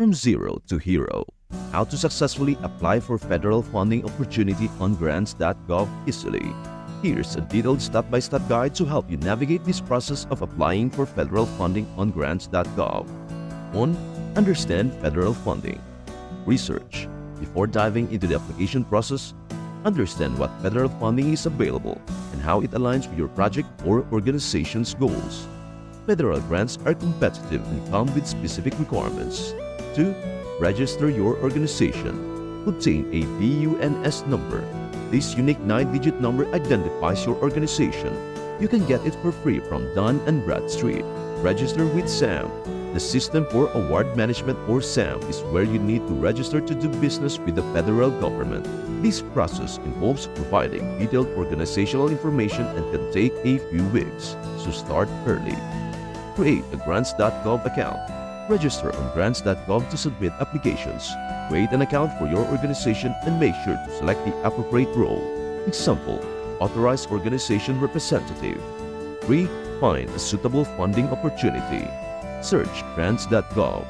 From zero to hero. How to successfully apply for federal funding opportunity on Grants.gov easily. Here's a detailed step-by-step guide to help you navigate this process of applying for federal funding on Grants.gov. 1. Understand federal funding. Research. Before diving into the application process, understand what federal funding is available and how it aligns with your project or organization's goals. Federal grants are competitive and come with specific requirements. 2. Register your organization. Obtain a DUNS number. This unique 9-digit number identifies your organization. You can get it for free from Dun Bradstreet. Register with SAM. The System for Award Management, or SAM, is where you need to register to do business with the federal government. This process involves providing detailed organizational information and can take a few weeks, so start early. Create a Grants.gov account. Register on Grants.gov to submit applications. Create an account for your organization and make sure to select the appropriate role. Example, Authorized Organization Representative. 3. Find a suitable funding opportunity. Search Grants.gov.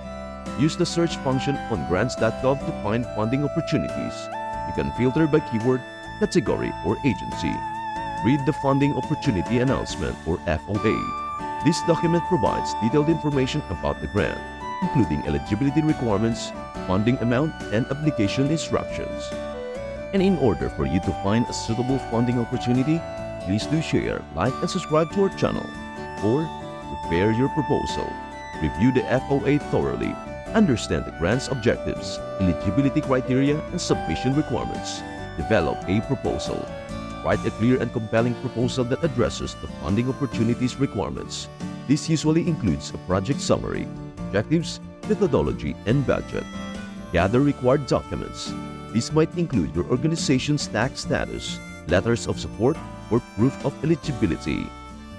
Use the search function on Grants.gov to find funding opportunities. You can filter by keyword, category, or agency. Read the Funding Opportunity Announcement, or FOA. This document provides detailed information about the grant, including eligibility requirements, funding amount, and application instructions. And in order for you to find a suitable funding opportunity, please do share, like, and subscribe to our channel. 4. Prepare your proposal. Review the FOA thoroughly. Understand the grant's objectives, eligibility criteria, and submission requirements. Develop a proposal. Write a clear and compelling proposal that addresses the funding opportunity's requirements. This usually includes a project summary, objectives, methodology, and budget. Gather required documents. This might include your organization's tax status, letters of support, or proof of eligibility.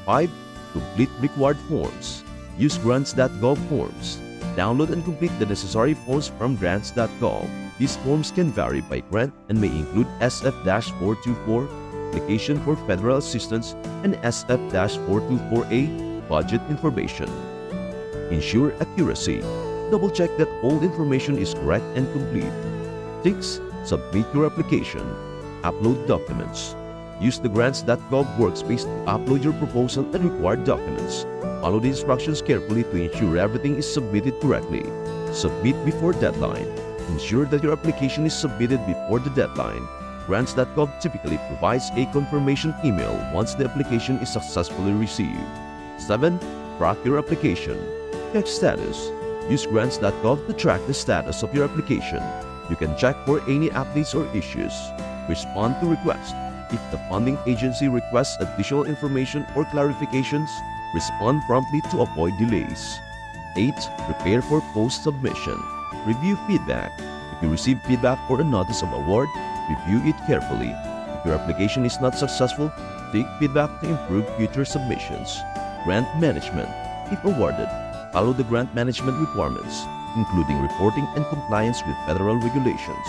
5. Complete required forms. Use Grants.gov forms. Download and complete the forms from Grants.gov. These forms can vary by grant and may include SF-424, Application for Federal Assistance, and SF-424A, Budget Information. Ensure accuracy. Double-check that all information is correct and complete. 6. Submit your application. Upload documents. Use the Grants.gov workspace to upload your proposal and required documents. Follow the instructions carefully to ensure everything is submitted correctly. Submit before deadline. Ensure that your application is submitted before the deadline. Grants.gov typically provides a confirmation email once the application is successfully received. 7. Track your application. Check status. Use Grants.gov to track the status of your application. You can check for any updates or issues. Respond to requests. If the funding agency requests additional information or clarifications, respond promptly to avoid delays. 8. Prepare for post-submission. Review feedback. If you receive feedback or a notice of award, review it carefully. If your application is not successful, take feedback to improve future submissions. Grant management. If awarded, follow the grant management requirements, including reporting and compliance with federal regulations.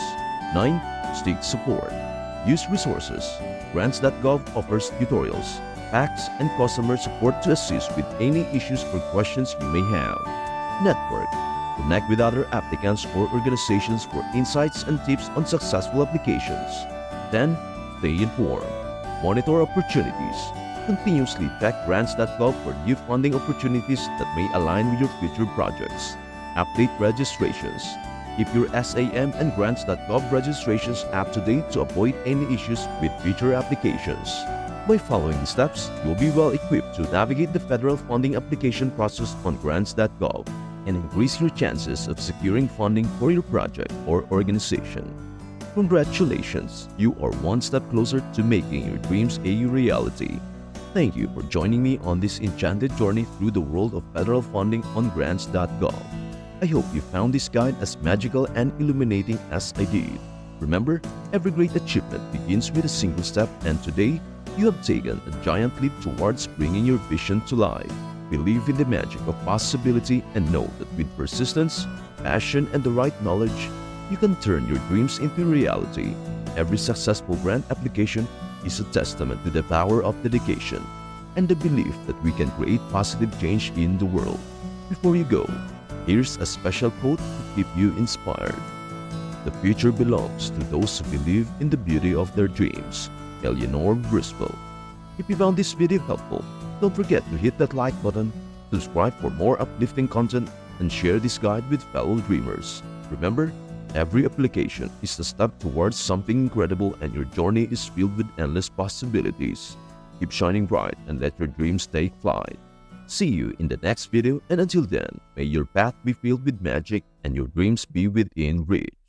9. State support. Use resources. Grants.gov offers tutorials, packs, and customer support to assist with any issues or questions you may have. Network. Connect with other applicants or organizations for insights and tips on successful applications. 10. Stay informed. Monitor opportunities. Continuously check Grants.gov for new funding opportunities that may align with your future projects. Update registrations. Keep your SAM and Grants.gov registrations up to date to avoid any issues with future applications. By following the steps, you'll be well equipped to navigate the federal funding application process on Grants.gov and increase your chances of securing funding for your project or organization. Congratulations! You are one step closer to making your dreams a reality. Thank you for joining me on this enchanted journey through the world of federal funding on Grants.gov. I hope you found this guide as magical and illuminating as I did. Remember, every great achievement begins with a single step, and today, you have taken a giant leap towards bringing your vision to life. Believe in the magic of possibility and know that with persistence, passion, and the right knowledge, you can turn your dreams into reality. Every successful grant application is a testament to the power of dedication and the belief that we can create positive change in the world. Before you go, Here's a special quote to keep you inspired. The future belongs to those who believe in the beauty of their dreams. Eleanor Roosevelt. If you found this video helpful, don't forget to hit that like button, subscribe for more uplifting content, and share this guide with fellow dreamers. Remember, every application is a step towards something incredible, and your journey is filled with endless possibilities. Keep shining bright and let your dreams take flight. See you in the next video, and until then, may your path be filled with magic and your dreams be within reach.